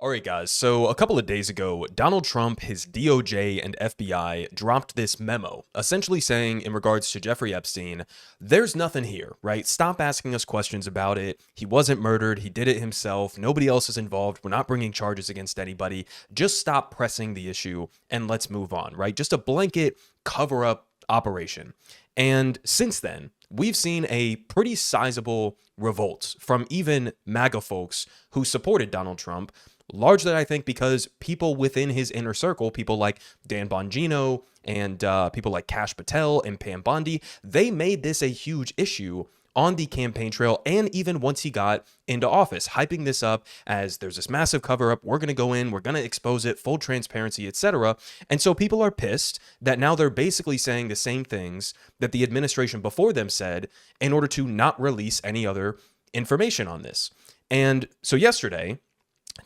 All right, guys. So a couple of days ago, Donald Trump, his DOJ, and FBI dropped this memo, essentially saying, in regards to Jeffrey Epstein, there's nothing here, right? Stop asking us questions about it. He wasn't murdered. He did it himself. Nobody else is involved. We're not bringing charges against anybody. Just stop pressing the issue and let's move on, right? Just a blanket cover-up operation. And since then, we've seen a pretty sizable revolt from even MAGA folks who supported Donald Trump, largely, I think, because people within his inner circle, people like Dan Bongino and people like Kash Patel and Pam Bondi, they made this a huge issue on the campaign trail and even once he got into office, hyping this up as there's this massive cover-up, we're going to go in, we're going to expose it, full transparency, etc. And so people are pissed that now they're basically saying the same things that the administration before them said in order to not release any other information on this. And so yesterday,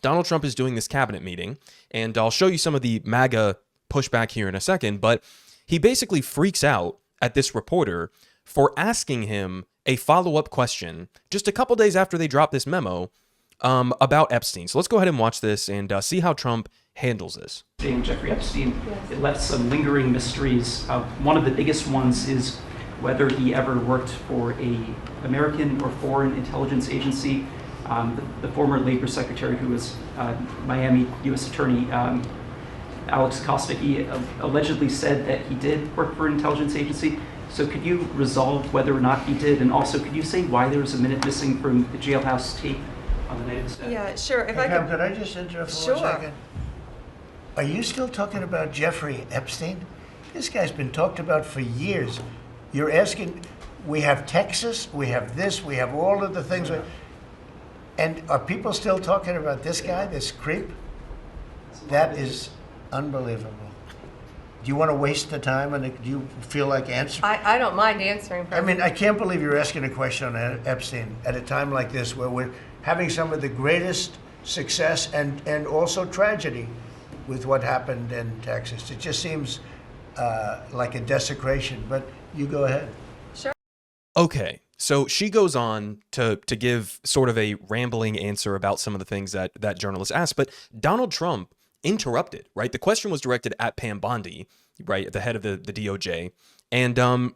Donald Trump is doing this cabinet meeting, and I'll show you some of the MAGA pushback here in a second, but he basically freaks out at this reporter for asking him a follow-up question just a couple days after they dropped this memo about Epstein. So let's go ahead and watch this and see how Trump handles this. Jeffrey Epstein, it left some lingering mysteries. One of the biggest ones is whether he ever worked for a American or foreign intelligence agency. The former labor secretary, who was Miami U.S. Attorney Alex Acosta, he allegedly said that he did work for an intelligence agency. So could you resolve whether or not he did? And also, could you say why there was a minute missing from the jailhouse tape on the night of his death? Yeah, sure. If Hey, I Pam, could, could I just interrupt for Sure. 1 second? Are you still talking about Jeffrey Epstein? This guy's been talked about for years. You're asking, we have Texas, we have this, we have all of the things. And are people still talking about this guy, this creep? That is unbelievable. Do you want to waste the time, and do you feel like answering? I don't mind answering. I mean, I can't believe you're asking a question on Epstein at a time like this, where we're having some of the greatest success and also tragedy with what happened in Texas. It just seems like a desecration, but you go ahead. Sure. Okay, so she goes on to give sort of a rambling answer about some of the things that journalists asked, but Donald Trump interrupted, right? The question was directed at Pam Bondi, right, at the head of the DOJ, and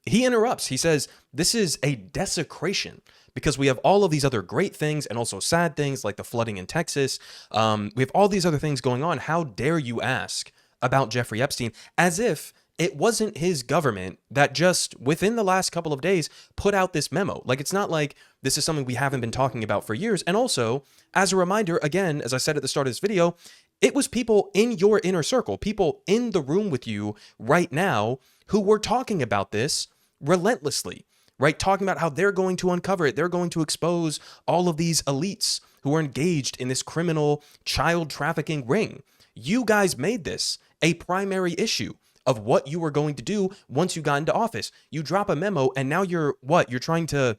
he interrupts. He says, this is a desecration because we have all of these other great things and also sad things like the flooding in Texas. We have all these other things going on. How dare you ask about Jeffrey Epstein, as if it wasn't his government that just within the last couple of days put out this memo. Like, it's not like this is something we haven't been talking about for years. And also, as a reminder, again, as I said at the start of this video, it was people in your inner circle, people in the room with you right now who were talking about this relentlessly, right? Talking about how they're going to uncover it. They're going to expose all of these elites who are engaged in this criminal child trafficking ring. You guys made this a primary issue of what you were going to do once you got into office. You drop a memo and now you're what? You're trying to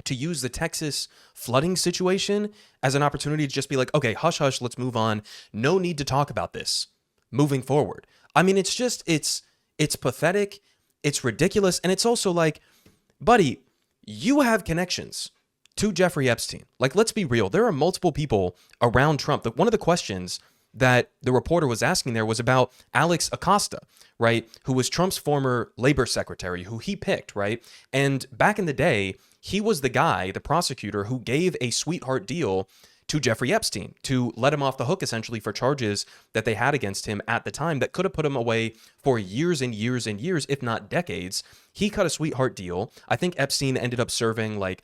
use the Texas flooding situation as an opportunity to just be like, okay, hush, hush, let's move on. No need to talk about this moving forward. I mean, it's just, it's pathetic. It's ridiculous. And it's also like, buddy, you have connections to Jeffrey Epstein. Like, let's be real. There are multiple people around Trump. One of the questions that the reporter was asking there was about Alex Acosta, right? Who was Trump's former labor secretary, who he picked, right? And back in the day, he was the guy, the prosecutor, who gave a sweetheart deal to Jeffrey Epstein to let him off the hook, essentially, for charges that they had against him at the time that could have put him away for years and years and years, if not decades. He cut a sweetheart deal. I think Epstein ended up serving like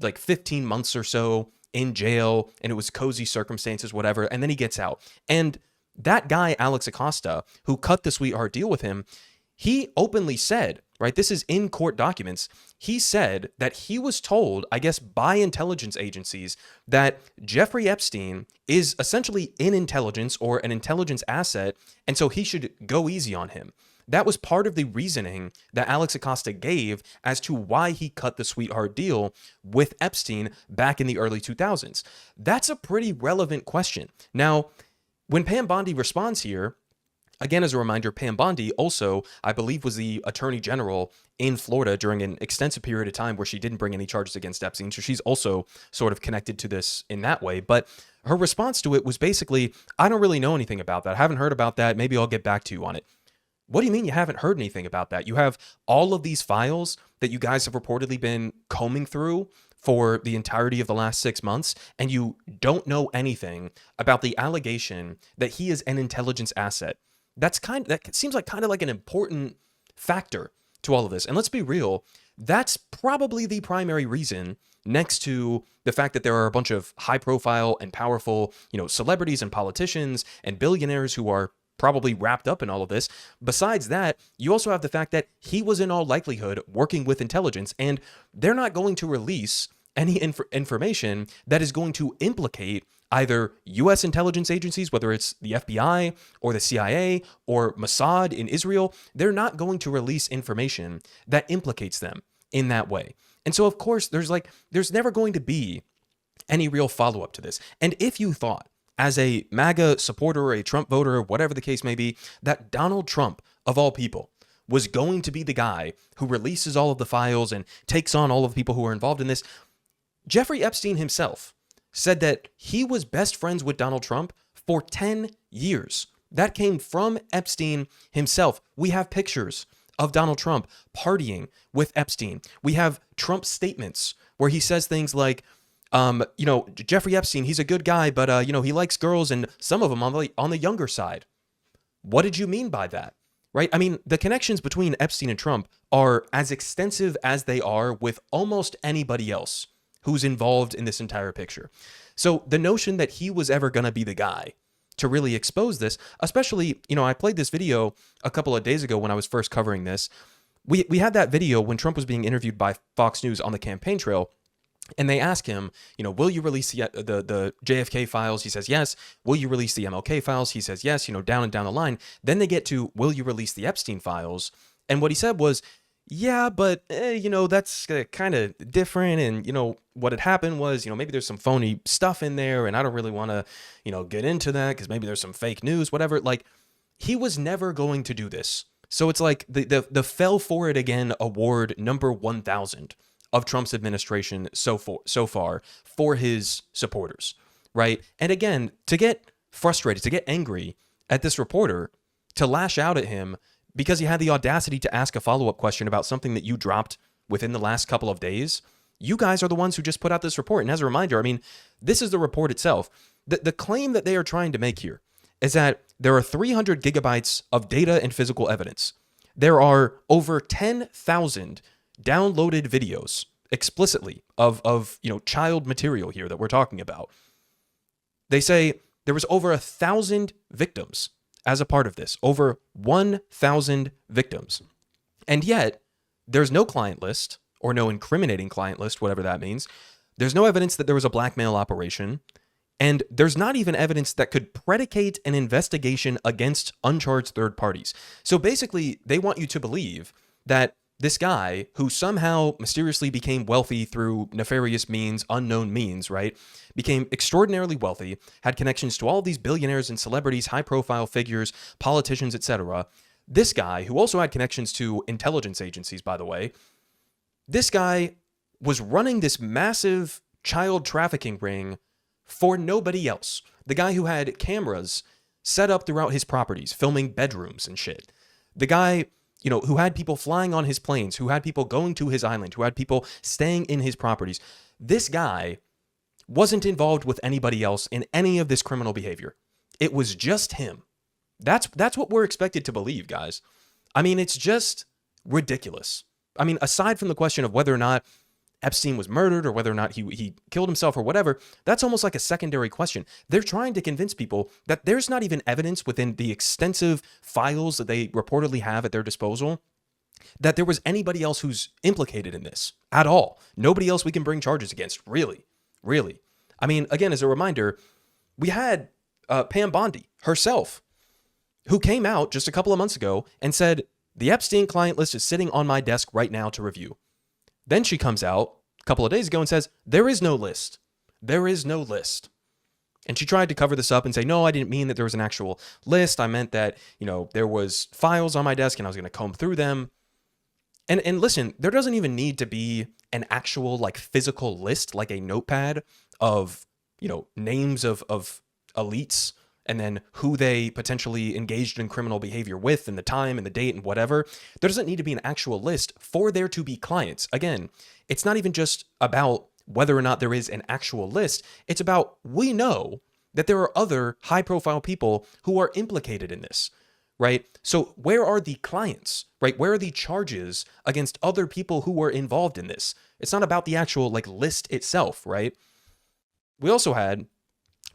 15 months or so in jail, and it was cozy circumstances, whatever, and then he gets out. And that guy, Alex Acosta, who cut the sweetheart deal with him, he openly said, right, this is in court documents, he said that he was told, I guess, by intelligence agencies that Jeffrey Epstein is essentially in intelligence or an intelligence asset, and so he should go easy on him. That was part of the reasoning that Alex Acosta gave as to why he cut the sweetheart deal with Epstein back in the early 2000s. That's a pretty relevant question. Now, when Pam Bondi responds here, Again, as a reminder, Pam Bondi also, I believe, was the attorney general in Florida during an extensive period of time where she didn't bring any charges against Epstein. So she's also sort of connected to this in that way. But her response to it was basically, I don't really know anything about that. I haven't heard about that. Maybe I'll get back to you on it. What do you mean you haven't heard anything about that? You have all of these files that you guys have reportedly been combing through for the entirety of the last 6 months, and you don't know anything about the allegation that he is an intelligence asset. That seems like kind of like an important factor to all of this. And let's be real, that's probably the primary reason, next to the fact that there are a bunch of high profile and powerful, celebrities and politicians and billionaires who are probably wrapped up in all of this. Besides that, you also have the fact that he was in all likelihood working with intelligence, and they're not going to release any information that is going to implicate either U.S. intelligence agencies, whether it's the FBI or the CIA or Mossad in Israel. They're not going to release information that implicates them in that way. And so, of course, there's never going to be any real follow-up to this. And if you thought, as a MAGA supporter or a Trump voter, or whatever the case may be, that Donald Trump, of all people, was going to be the guy who releases all of the files and takes on all of the people who are involved in this, Jeffrey Epstein himself said that he was best friends with Donald Trump for 10 years. That came from Epstein himself. We have pictures of Donald Trump partying with Epstein. We have Trump's statements where he says things like, Jeffrey Epstein, he's a good guy, but, he likes girls, and some of them on the younger side. What did you mean by that? Right? I mean, the connections between Epstein and Trump are as extensive as they are with almost anybody else who's involved in this entire picture. So the notion that he was ever going to be the guy to really expose this, especially, I played this video a couple of days ago when I was first covering this. We had that video when Trump was being interviewed by Fox News on the campaign trail. And they ask him, will you release the JFK files? He says, yes. Will you release the MLK files? He says, yes, down and down the line. Then they get to, will you release the Epstein files? And what he said was, yeah, but, that's kind of different. And, what had happened was, maybe there's some phony stuff in there, and I don't really want to, get into that because maybe there's some fake news, whatever. Like, he was never going to do this. So it's like the Fell For It Again award number 1,000 of Trump's administration so far for his supporters, right? And again, to get frustrated, to get angry at this reporter, to lash out at him because he had the audacity to ask a follow-up question about something that you dropped within the last couple of days, you guys are the ones who just put out this report. And as a reminder, I mean, this is the report itself. The claim that they are trying to make here is that there are 300 gigabytes of data and physical evidence. There are over 10,000 downloaded videos explicitly of child material here that we're talking about. They say there was over 1,000 victims as a part of this, over 1,000 victims. And yet there's no client list or no incriminating client list, whatever that means. There's no evidence that there was a blackmail operation. And there's not even evidence that could predicate an investigation against uncharged third parties. So basically, they want you to believe that this guy, who somehow mysteriously became wealthy through nefarious means, unknown means, right, became extraordinarily wealthy, had connections to all of these billionaires and celebrities, high-profile figures, politicians, etc. This guy, who also had connections to intelligence agencies, by the way, this guy was running this massive child trafficking ring for nobody else. The guy who had cameras set up throughout his properties, filming bedrooms and shit. The guy, who had people flying on his planes, who had people going to his island, who had people staying in his properties. This guy wasn't involved with anybody else in any of this criminal behavior. It was just him. That's what we're expected to believe, guys. I mean, it's just ridiculous. I mean, aside from the question of whether or not Epstein was murdered or whether or not he killed himself or whatever, that's almost like a secondary question. They're trying to convince people that there's not even evidence within the extensive files that they reportedly have at their disposal that there was anybody else who's implicated in this at all. Nobody else we can bring charges against, really. Really. I mean, again, as a reminder, we had Pam Bondi herself, who came out just a couple of months ago and said, the Epstein client list is sitting on my desk right now to review. Then she comes out a couple of days ago and says, there is no list. There is no list. And she tried to cover this up and say, no, I didn't mean that there was an actual list. I meant that, there was files on my desk and I was going to comb through them. And listen, there doesn't even need to be an actual like physical list, like a notepad of, names of elites and then who they potentially engaged in criminal behavior with and the time and the date and whatever. There doesn't need to be an actual list for there to be clients. Again, it's not even just about whether or not there is an actual list. It's about, we know that there are other high profile people who are implicated in this, right? So where are the clients, right? Where are the charges against other people who were involved in this? It's not about the actual like list itself, right? We also had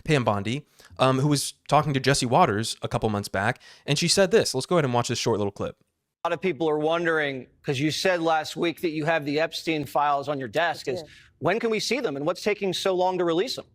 Pam Bondi, who was talking to Jesse Waters a couple months back, and she said this. Let's go ahead and watch this short little clip. A lot of people are wondering, because you said last week that you have the Epstein files on your desk, is when can we see them and what's taking so long to release them?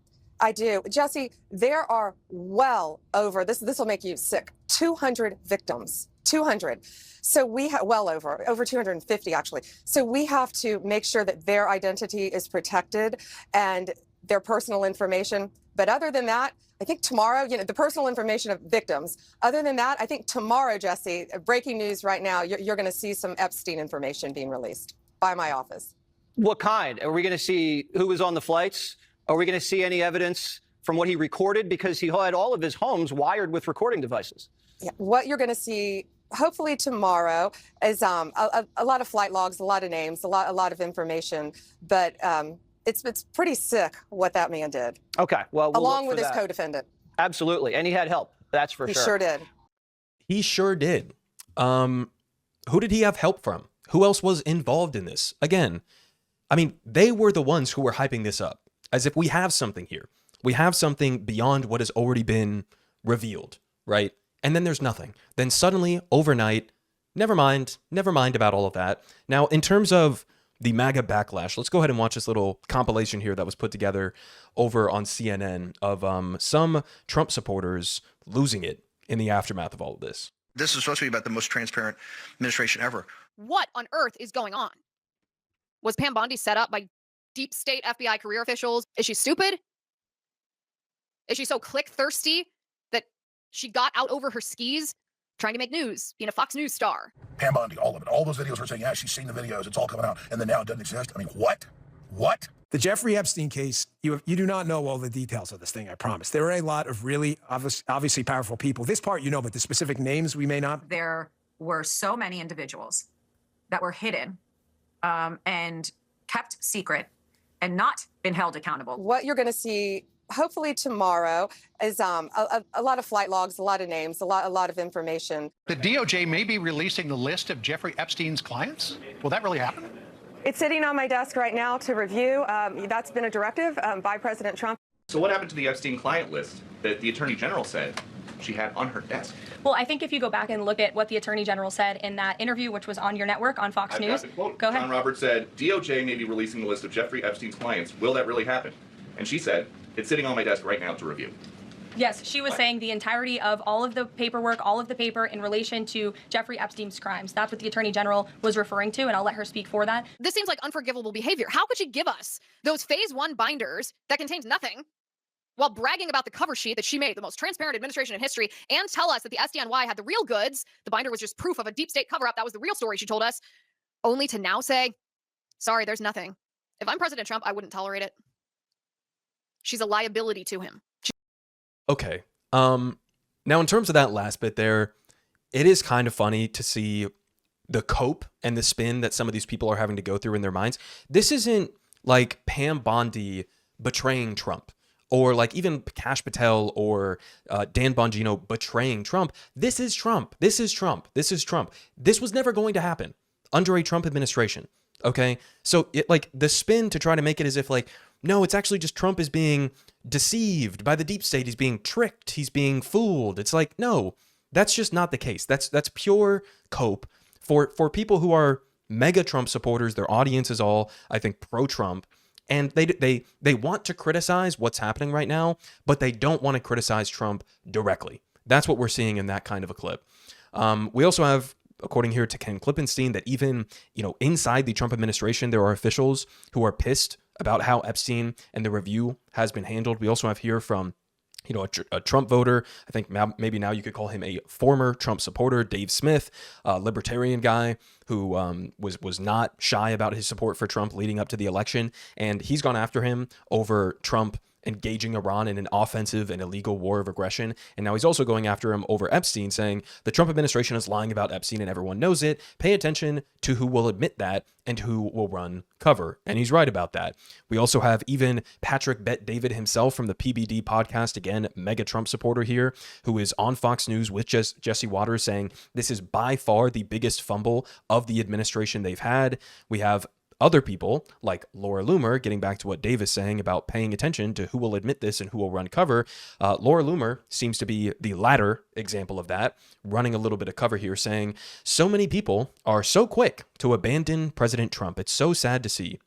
I do. Jesse, there are well over, this will make you sick, 200 victims. 200. So we have well over 250 actually. So we have to make sure that their identity is protected and their personal information. But other than that, I think tomorrow, the personal information of victims. Other than that, I think tomorrow, Jesse, breaking news right now, you're going to see some Epstein information being released by my office. What kind? Are we going to see who was on the flights? Are we going to see any evidence from what he recorded? Because he had all of his homes wired with recording devices. Yeah, what you're going to see hopefully tomorrow is a lot of flight logs, a lot of names, a lot of information. But it's pretty sick what that man did. Okay, well, along with his co-defendant. Absolutely, and he had help. That's for sure. He sure did. He sure did. Who did he have help from? Who else was involved in this? Again, I mean, they were the ones who were hyping this up as if we have something here. We have something beyond what has already been revealed, right? And then there's nothing. Then suddenly, overnight, never mind about all of that. Now, in terms of the MAGA backlash, let's go ahead and watch this little compilation here that was put together over on CNN of some Trump supporters losing it in the aftermath of all of this. This is supposed to be about the most transparent administration ever. What on earth is going on? Was Pam Bondi set up by deep state FBI career officials? Is she stupid? Is she so click thirsty that she got out over her skis trying to make news, being a Fox News star? Pam Bondi, all of it. All those videos were saying, yeah, she's seen the videos. It's all coming out. And then now it doesn't exist. I mean, what? What? The Jeffrey Epstein case, you do not know all the details of this thing, I promise. There are a lot of really obviously powerful people. This part you know, but the specific names we may not. There were so many individuals that were hidden and kept secret and not been held accountable. What you're going to see hopefully tomorrow is a lot of flight logs, a lot of names, a lot of information. The DOJ may be releasing the list of Jeffrey Epstein's clients. Will that really happen? It's sitting on my desk right now to review. That's been a directive by President Trump. So what happened to the Epstein client list that the Attorney General said she had on her desk? Well, I think if you go back and look at what the Attorney General said in that interview, which was on your network on Fox News. Go ahead. John Roberts said, DOJ may be releasing the list of Jeffrey Epstein's clients. Will that really happen? And she said, it's sitting on my desk right now to review. Yes, she was saying the entirety of all of the paperwork, all of the paper in relation to Jeffrey Epstein's crimes. That's what the Attorney General was referring to, and I'll let her speak for that. This seems like unforgivable behavior. How could she give us those phase 1 binders that contained nothing while bragging about the cover sheet that she made, the most transparent administration in history, and tell us that the SDNY had the real goods? The binder was just proof of a deep state cover-up. That was the real story, she told us, only to now say, sorry, there's nothing. If I'm President Trump, I wouldn't tolerate it. She's a liability to him. Okay. Now in terms of that last bit there, it is kind of funny to see the cope and the spin that some of these people are having to go through in their minds. This isn't like Pam Bondi betraying Trump or like even Kash Patel or Dan Bongino betraying Trump. This is Trump. This is Trump. This is Trump. This was never going to happen under a Trump administration. Okay. So it like the spin to try to make it as if like, no, it's actually just Trump is being deceived by the deep state. He's being tricked. He's being fooled. It's like, no, that's just not the case. That's pure cope for people who are mega Trump supporters. Their audience is all, I think, pro-Trump. And they want to criticize what's happening right now, but they don't want to criticize Trump directly. That's what we're seeing in that kind of a clip. We also have, according here to Ken Klippenstein, that even, inside the Trump administration, there are officials who are pissed about how Epstein and the review has been handled. We also have here from a Trump voter. I think maybe now you could call him a former Trump supporter, Dave Smith, a libertarian guy who was not shy about his support for Trump leading up to the election. And he's gone after him over Trump engaging Iran in an offensive and illegal war of aggression. And now he's also going after him over Epstein, saying the Trump administration is lying about Epstein and everyone knows it. Pay attention to who will admit that and who will run cover. And he's right about that. We also have even Patrick Bet-David himself from the PBD podcast, again, mega Trump supporter here, who is on Fox News with Jesse Waters saying this is by far the biggest fumble of the administration they've had. We have other people like Laura Loomer, getting back to what Dave is saying about paying attention to who will admit this and who will run cover. Laura Loomer seems to be the latter example of that, running a little bit of cover here, saying so many people are so quick to abandon President Trump. It's so sad to see.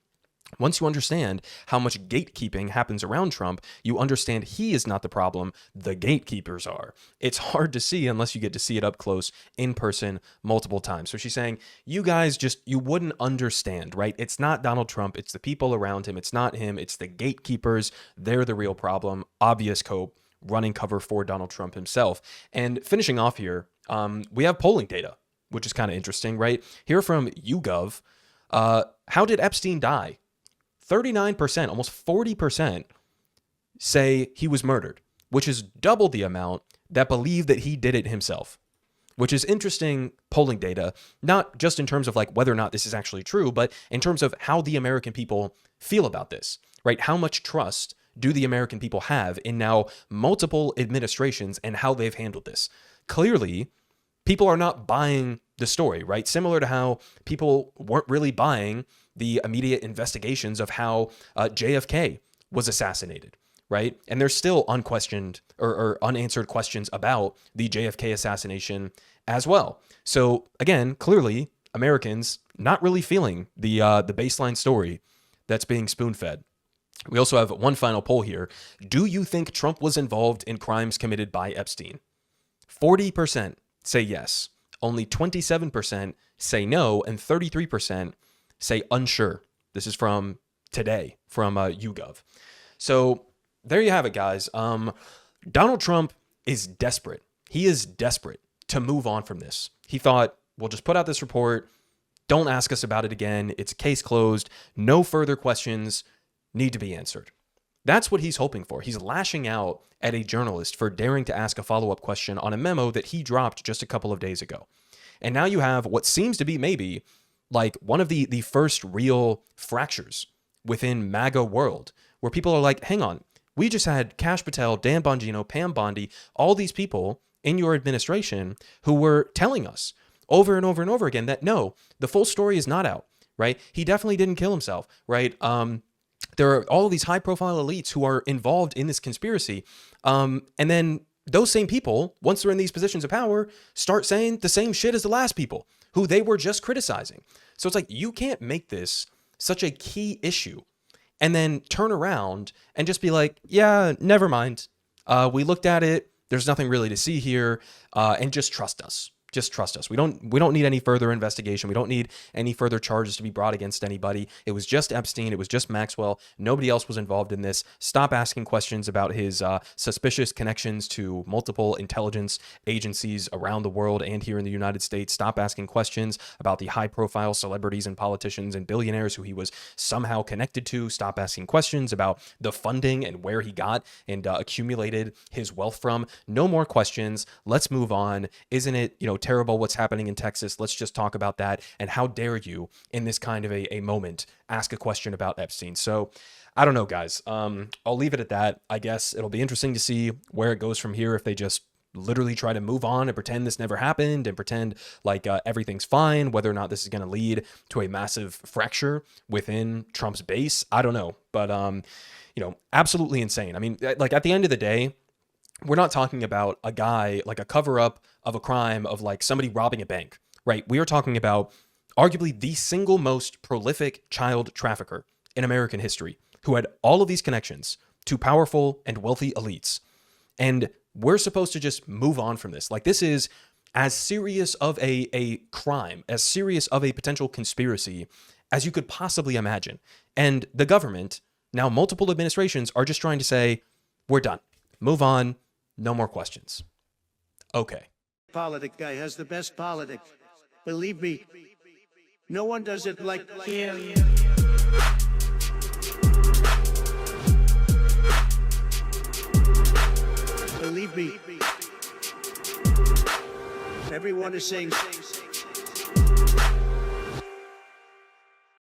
Once you understand how much gatekeeping happens around Trump, you understand he is not the problem, the gatekeepers are. It's hard to see unless you get to see it up close, in person, multiple times. So she's saying, you guys you wouldn't understand, right? It's not Donald Trump, it's the people around him, it's not him, it's the gatekeepers. They're the real problem. Obvious cope, running cover for Donald Trump himself. And finishing off here, we have polling data, which is kind of interesting, right? Here from YouGov, how did Epstein die? 39%, almost 40% say he was murdered, which is double the amount that believe that he did it himself, which is interesting polling data, not just in terms of like whether or not this is actually true, but in terms of how the American people feel about this, right? How much trust do the American people have in now multiple administrations and how they've handled this? Clearly, people are not buying the story, right? Similar to how people weren't really buying the immediate investigations of how JFK was assassinated, right? And there's still unquestioned or unanswered questions about the JFK assassination as well. So again, clearly Americans not really feeling the baseline story that's being spoon-fed. We also have one final poll here. Do you think Trump was involved in crimes committed by Epstein? 40% say yes. Only 27% say no, and 33% say unsure. This is from today, from YouGov. So there you have it, guys. Donald Trump is desperate. He is desperate to move on from this. He thought, we'll just put out this report. Don't ask us about it again. It's a case closed. No further questions need to be answered. That's what he's hoping for. He's lashing out at a journalist for daring to ask a follow-up question on a memo that he dropped just a couple of days ago. And now you have what seems to be maybe like one of the first real fractures within MAGA world, where people are like, hang on, we just had Kash Patel, Dan Bongino, Pam Bondi, all these people in your administration who were telling us over and over and over again that no, the full story is not out, right? He definitely didn't kill himself, right? There are all of these high-profile elites who are involved in this conspiracy, and then those same people, once they're in these positions of power, start saying the same shit as the last people who they were just criticizing. So it's like, you can't make this such a key issue and then turn around and just be like, yeah, never mind. We looked at it. There's nothing really to see here. And just trust us. Just trust us. We don't need any further investigation. We don't need any further charges to be brought against anybody. It was just Epstein. It was just Maxwell. Nobody else was involved in this. Stop asking questions about his suspicious connections to multiple intelligence agencies around the world and here in the United States. Stop asking questions about the high-profile celebrities and politicians and billionaires who he was somehow connected to. Stop asking questions about the funding and where he got and accumulated his wealth from. No more questions. Let's move on. Isn't it, terrible what's happening in Texas? Let's just talk about that. And how dare you, in this kind of a moment, ask a question about Epstein? So I don't know, guys. I'll leave it at that. I guess it'll be interesting to see where it goes from here, if they just literally try to move on and pretend this never happened and pretend like everything's fine, whether or not this is going to lead to a massive fracture within Trump's base. I don't know. But, absolutely insane. I mean, like at the end of the day, we're not talking about a guy, like a cover-up of a crime of like somebody robbing a bank, right? We are talking about arguably the single most prolific child trafficker in American history, who had all of these connections to powerful and wealthy elites. And we're supposed to just move on from this. Like, this is as serious of a crime, as serious of a potential conspiracy as you could possibly imagine. And the government, now multiple administrations, are just trying to say, we're done. Move on. No more questions. Okay. Politic guy has the best politics. Believe me, no one does it like him. Believe me, everyone is saying